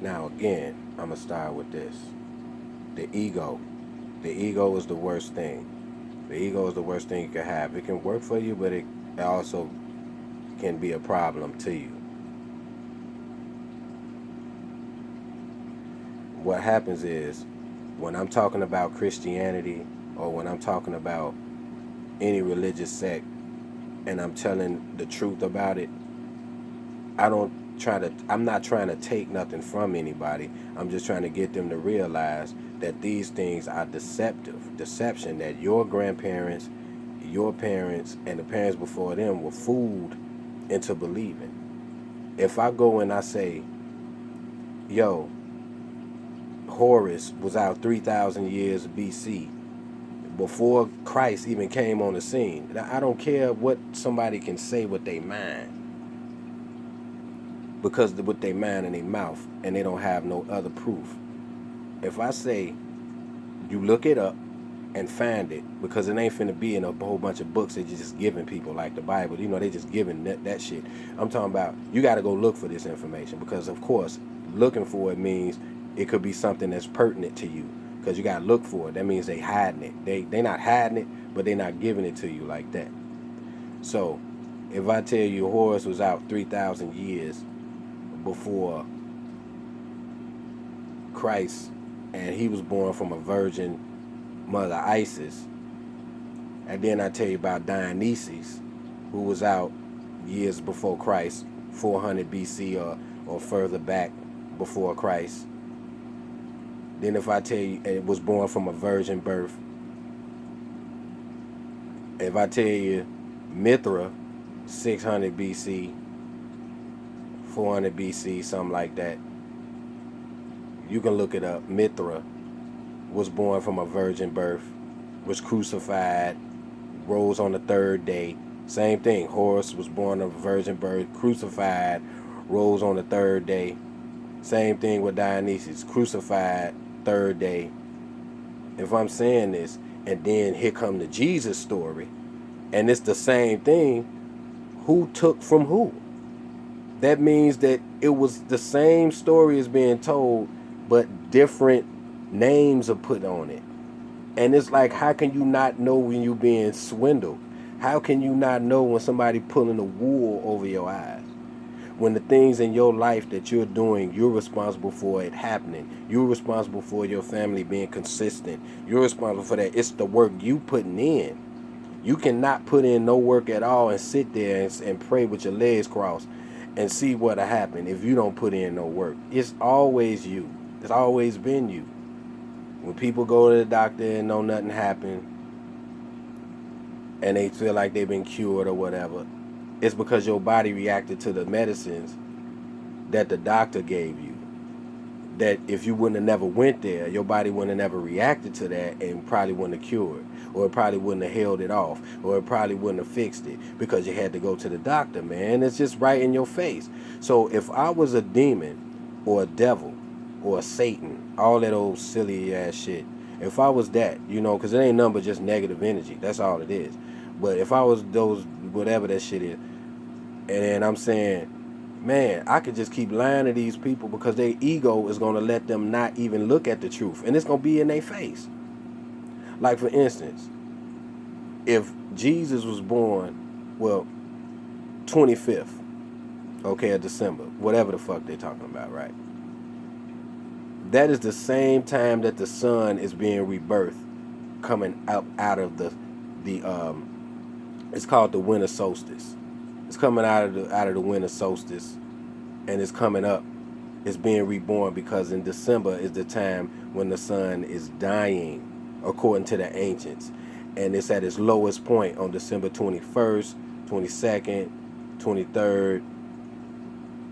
Now again, I'm gonna start with this. The ego. The ego is the worst thing. The ego is the worst thing you can have. It can work for you, but it also can be a problem to you. What happens is when I'm talking about Christianity or when I'm talking about any religious sect and I'm telling the truth about it, I'm not trying to take nothing from anybody. I'm just trying to get them to realize that these things are deception that your grandparents, your parents, and the parents before them were fooled into believing. If I go and I say, yo, Horus was out 3,000 years BC before Christ even came on the scene. I don't care what somebody can say with their mind because with their mind and their mouth and they don't have no other proof. If I say you look it up and find it because it ain't finna be in a whole bunch of books that you're just giving people like the Bible. They just giving that shit. I'm talking about you got to go look for this information because, of course, looking for it means it could be something that's pertinent to you because you got to look for it. That means they hiding it. They not hiding it, but they not giving it to you like that. So if I tell you Horus was out 3,000 years before Christ and he was born from a virgin mother Isis, and then I tell you about Dionysus, who was out years before Christ, 400 BC or further back before Christ. Then if I tell you it was born from a virgin birth, if I tell you Mithra, 600 BC, 400 BC, something like that, you can look it up. Mithra was born from a virgin birth, was crucified, rose on the third day. Same thing. Horus was born of a virgin birth, crucified, rose on the third day. Same thing with Dionysus, crucified, third day. If I'm saying this, and then here come the Jesus story, and it's the same thing, who took from who? That means that it was the same story is being told, but different names are put on it. And it's like, how can you not know when you're being swindled? How can you not know when somebody pulling the wool over your eyes? When the things in your life that you're doing, you're responsible for it happening. You're responsible for your family being consistent. You're responsible for that. It's the work you putting in. You cannot put in no work at all and sit there and pray with your legs crossed and see what'll happen if you don't put in no work. It's always you. It's always been you. When people go to the doctor and know nothing happened and they feel like they've been cured or whatever, it's because your body reacted to the medicines that the doctor gave you. That if you wouldn't have never went there, your body wouldn't have never reacted to that and probably wouldn't have cured. Or it probably wouldn't have held it off. Or it probably wouldn't have fixed it because you had to go to the doctor, man. It's just right in your face. So if I was a demon or a devil or a Satan, all that old silly ass shit, if I was that, because it ain't nothing but just negative energy. That's all it is. But if I was those, whatever that shit is, and then I'm saying, man, I could just keep lying to these people because their ego is going to let them not even look at the truth. And it's going to be in their face. Like, for instance, if Jesus was born, well, 25th, okay, of December, whatever the fuck they're talking about, right? That is the same time that the sun is being rebirthed, coming out of it's called the winter solstice. It's coming out of the winter solstice, and it's coming up. It's being reborn because in December is the time when the sun is dying, according to the ancients, and it's at its lowest point on December 21st, 22nd, 23rd,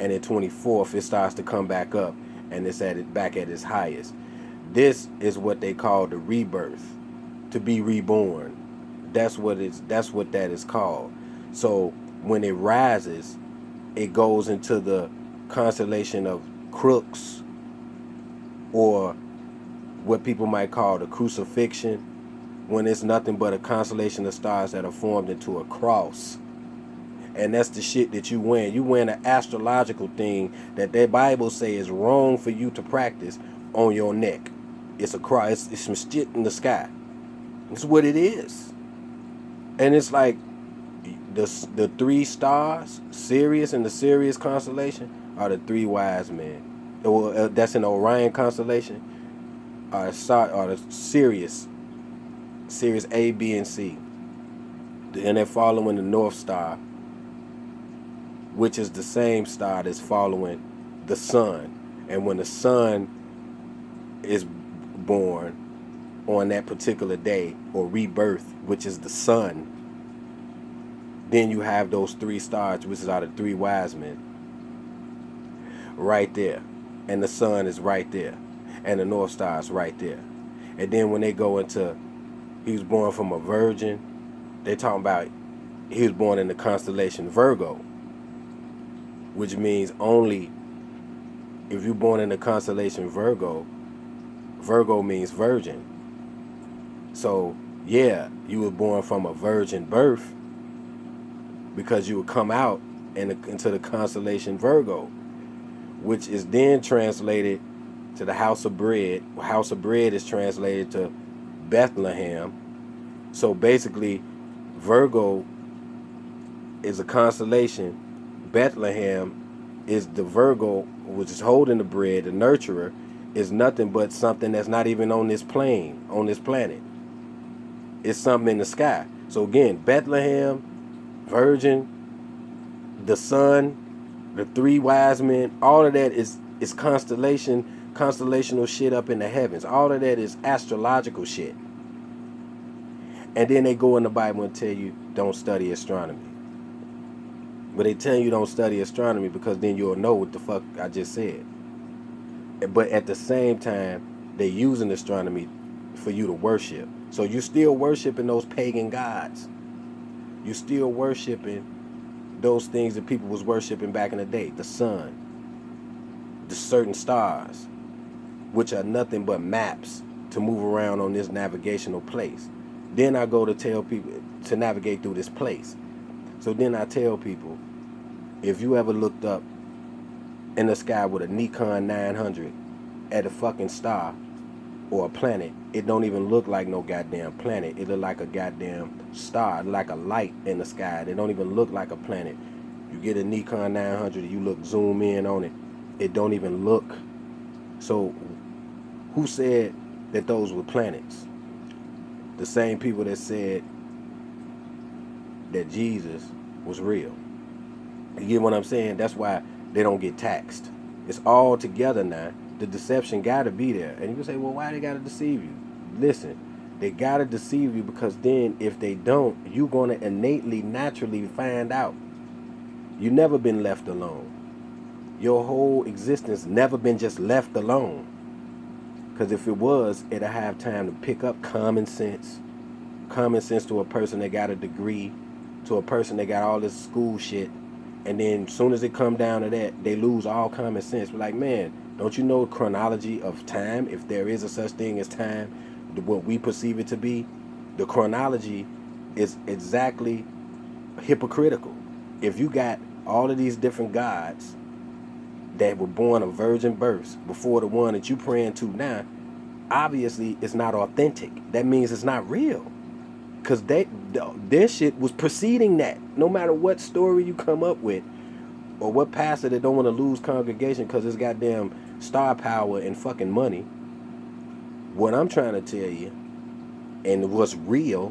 and then 24th it starts to come back up, and it's back at its highest. This is what they call the rebirth, to be reborn. That's what that is called. So when it rises, it goes into the constellation of Crooks, or what people might call the crucifixion, when it's nothing but a constellation of stars that are formed into a cross. And that's the shit that you wearing. You wearing an astrological thing that Bible say is wrong for you to practice on your neck. It's a cross. It's some shit in the sky. It's what it is. And it's like the three stars, Sirius and the Sirius constellation, are the three wise men. That's in the Orion constellation. Are the Sirius A, B, and C. And they're following the North Star, which is the same star that's following the sun. And when the sun is born on that particular day, or rebirth, which is the sun, then you have those three stars, which are the three wise men, right there. And the sun is right there. And the North Star is right there. And then when they go into, he was born from a virgin, they talking about he was born in the constellation Virgo, which means only if you're born in the constellation Virgo, Virgo means virgin. So yeah, you were born from a virgin birth because you would come out into the constellation Virgo, which is then translated to the house of bread. House of bread is translated to Bethlehem. So basically, Virgo is a constellation. Bethlehem is the Virgo, which is holding the bread. The nurturer is nothing but something that's not even on this plane, on this planet. It's something in the sky. So again, Bethlehem, Virgin, the sun, the three wise men, all of that is constellational shit up in the heavens. All of that is astrological shit. And then they go in the Bible and tell you don't study astronomy. But they tell you don't study astronomy because then you'll know what the fuck I just said. But at the same time, they're using astronomy for you to worship. So you still worshiping those pagan gods. You still worshiping those things that people was worshiping back in the day. The sun, the certain stars, which are nothing but maps to move around on this navigational place. Then I go to tell people to navigate through this place. So then I tell people, if you ever looked up in the sky with a Nikon 900 at a fucking star or a planet, it don't even look like no goddamn planet. It look like a goddamn star, like a light in the sky. It don't even look like a planet. You get a Nikon 900, you zoom in on it, it don't even look. So who said that those were planets? The same people that said that Jesus was real. You get what I'm saying? That's why they don't get taxed. It's all together now. The deception got to be there. And you can say, well, why they got to deceive you? Listen, they got to deceive you because then if they don't, you're going to innately, naturally find out. You never been left alone. Your whole existence never been just left alone. Because if it was, it'll have time to pick up common sense. Common sense to a person that got a degree, to a person that got all this school shit. And then as soon as it come down to that, they lose all common sense. But like, man, don't you know chronology of time? If there is a such thing as time, what we perceive it to be, the chronology is exactly hypocritical. If you got all of these different gods that were born of virgin births before the one that you praying to now, obviously it's not authentic. That means it's not real. Because their shit was preceding that. No matter what story you come up with, or what pastor that don't want to lose congregation because it's goddamn star power and fucking money. What I'm trying to tell you, and what's real,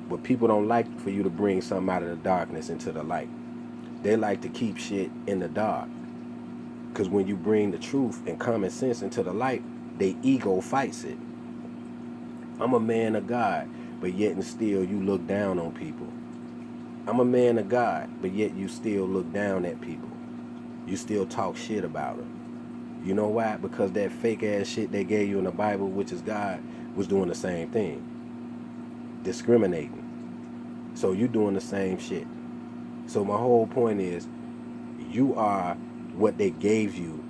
what people don't like for you to bring something out of the darkness into the light. They like to keep shit in the dark. Because when you bring the truth and common sense into the light, their ego fights it. I'm a man of God, but yet and still you look down on people. I'm a man of God, but yet you still look down at people. You still talk shit about them. You know why? Because that fake ass shit they gave you in the Bible, which is God, was doing the same thing. Discriminating. So you doing the same shit. So my whole point is, you are what they gave you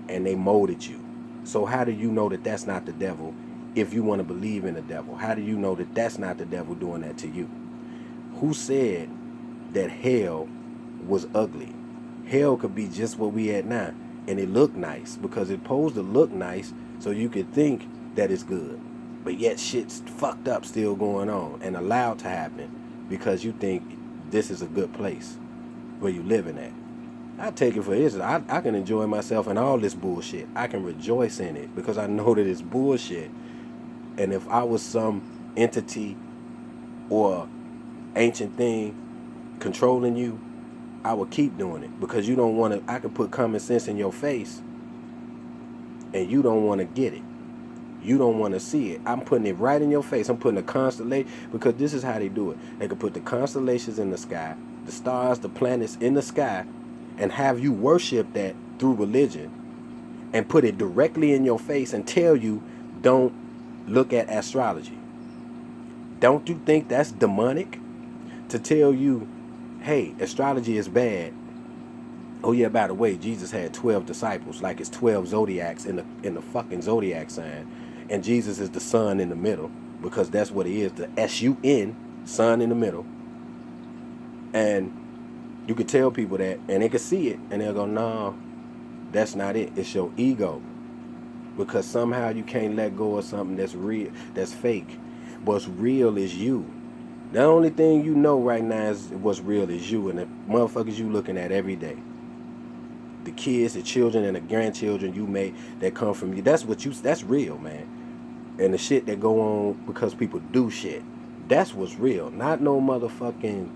and they molded you. So how do you know that that's not the devil if you want to believe in the devil? How do you know that that's not the devil doing that to you? Who said that hell was ugly. Hell could be just what we at now, and it looked nice because it's supposed to look nice, so you could think that it's good, but yet shit's fucked up still going on and allowed to happen because you think this is a good place where you living at. I take it for instance. I can enjoy myself in all this bullshit. I can rejoice in it because I know that it's bullshit. And if I was some entity or ancient thing controlling you, I would keep doing it because you don't want to. I could put common sense in your face and you don't want to get it. You don't want to see it. I'm putting it right in your face. I'm putting a constellation because this is how they do it. They could put the constellations in the sky, the stars, the planets in the sky, and have you worship that through religion and put it directly in your face and tell you, don't look at astrology. Don't you think that's demonic? To tell you, hey, astrology is bad. Oh yeah, by the way, Jesus had 12 disciples, like it's 12 zodiacs in the fucking zodiac sign. And Jesus is the sun in the middle, because that's what he is, the S-U-N, sun in the middle. And you could tell people that, and they could see it, and they'll go, no, that's not it. It's your ego. Because somehow you can't let go of something that's real, that's fake. What's real is you. The only thing you know right now is what's real is you, and the motherfuckers you looking at every day. The kids, the children, and the grandchildren you make that come from you. That's real, man. And the shit that go on because people do shit. That's what's real. Not no motherfucking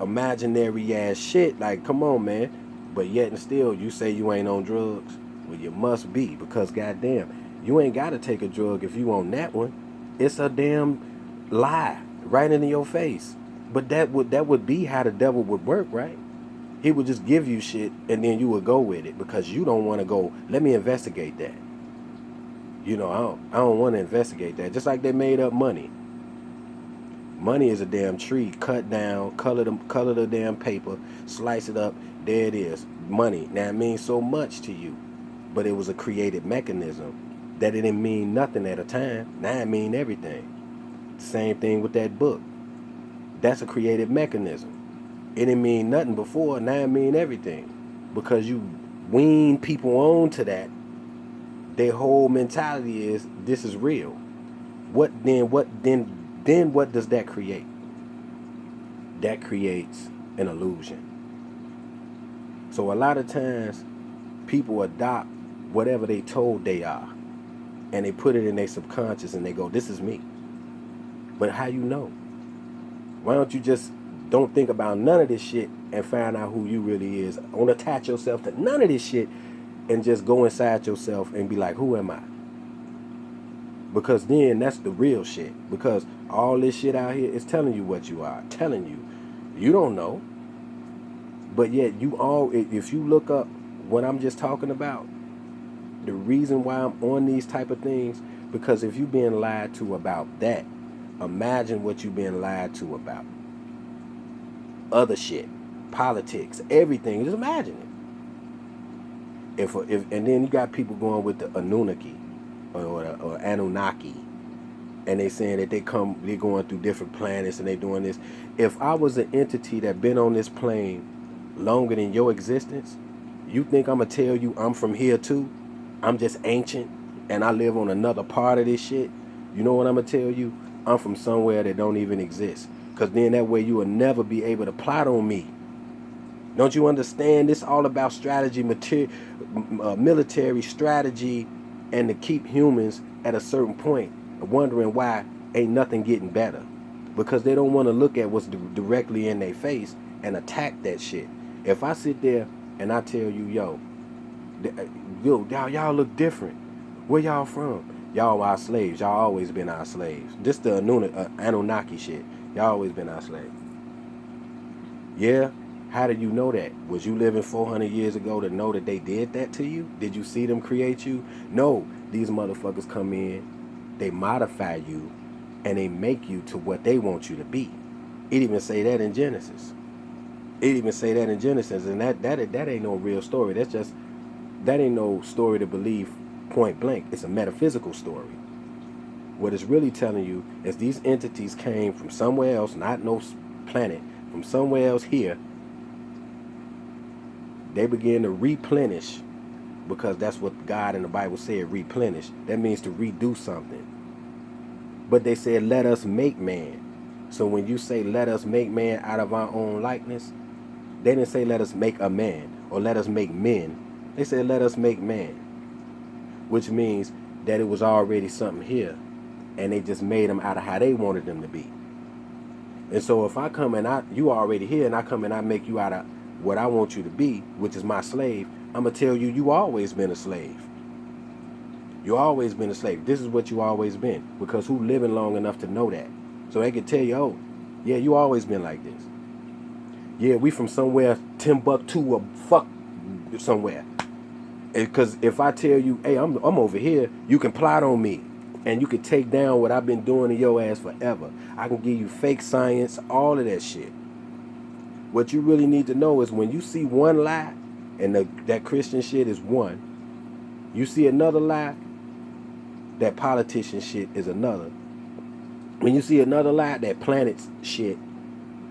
imaginary ass shit. Like, come on, man. But yet and still, you say you ain't on drugs. Well, you must be, because goddamn, you ain't got to take a drug if you on that one. It's a damn lie right into your face. But that would be how the devil would work, right? He would just give you shit and then you would go with it because you don't want to go, let me investigate that. You know, I don't want to investigate that. Just like they made up money. Money is a damn tree, cut down, color the damn paper, slice it up, there it is. Money. Now it means so much to you, but it was a created mechanism that it didn't mean nothing at a time. Now it mean everything. Same thing with that book. That's a created mechanism. It didn't mean nothing before, now it mean everything. Because you wean people on to that, their whole mentality is, this is real. What does that create? That creates an illusion. So a lot of times, people adopt whatever they told they are, and they put it in their subconscious, and they go, this is me. But how you know? Why don't you just don't think about none of this shit and find out who you really is? Don't attach yourself to none of this shit and just go inside yourself and be like, who am I? Because then that's the real shit. Because all this shit out here is telling you what you are. Telling you. You don't know. But yet if you look up what I'm just talking about, the reason why I'm on these type of things, because if you're being lied to about that, imagine what you're being lied to about. Other shit, politics, everything. Just imagine it. If and then you got people going with the Anunnaki or Anunnaki, and they saying that they're going through different planets and they doing this. If I was an entity that been on this plane longer than your existence, you think I'm gonna tell you I'm from here too? I'm just ancient and I live on another part of this shit? You know what I'm gonna tell you? I'm from somewhere that don't even exist. Because then that way you will never be able to plot on me. Don't you understand? This all about strategy, military strategy, and to keep humans at a certain point wondering why ain't nothing getting better. Because they don't want to look at what's directly in their face and attack that shit. If I sit there and I tell you, y'all look different. Where y'all from? Y'all our slaves. Y'all always been our slaves. This the Anunnaki shit. Y'all always been our slaves. Yeah? How did you know that? Was you living 400 years ago to know that they did that to you? Did you see them create you? No. These motherfuckers come in, they modify you, and they make you to what they want you to be. It even say that in Genesis. And that ain't no real story. That ain't no story to believe point blank. It's a metaphysical story. What it's really telling you is these entities came from somewhere else, not no planet, from from somewhere else here, they began to replenish, because that's what God in the Bible said, replenish. That means to redo something. But they said, let us make man. So when you say, let us make man out of our own likeness, they didn't say, let us make a man or let us make men. They said, let us make man, which means that it was already something here, and they just made them out of how they wanted them to be. And so if I come and you already here, and I come and I make you out of what I want you to be, which is my slave, I'm going to tell you, you always been a slave. You always been a slave. This is what you always been. Because who living long enough to know that? So they can tell you, oh, yeah, you always been like this. Yeah, we from somewhere, Timbuktu or fuck somewhere. Because if I tell you, hey, I'm over here, you can plot on me. And you can take down what I've been doing to your ass forever. I can give you fake science, all of that shit. What you really need to know is when you see one lie, and that Christian shit is one, you see another lie, that politician shit is another. When you see another lie, that planet shit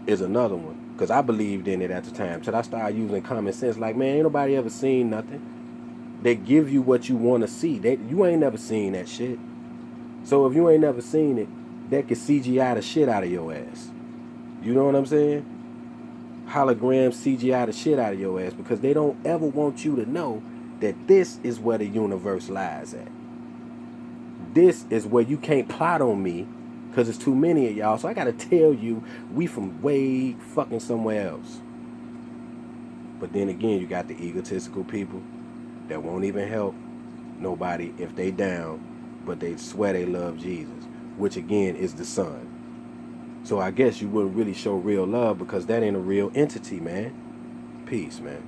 is another one. Because I believed in it at the time. Till I started using common sense. Like, man, ain't nobody ever seen nothing. They give you what you want to see. You ain't never seen that shit. So if you ain't never seen it, that could CGI the shit out of your ass. You know what I'm saying? Holograms CGI the shit out of your ass, because they don't ever want you to know that this is where the universe lies at. This is where you can't plot on me, because it's too many of y'all. So I gotta tell you, we from way fucking somewhere else. But then again, you got the egotistical people that won't even help nobody if they down, but they swear they love Jesus, which again is the Son. So I guess you wouldn't really show real love, because that ain't a real entity, man. Peace, man.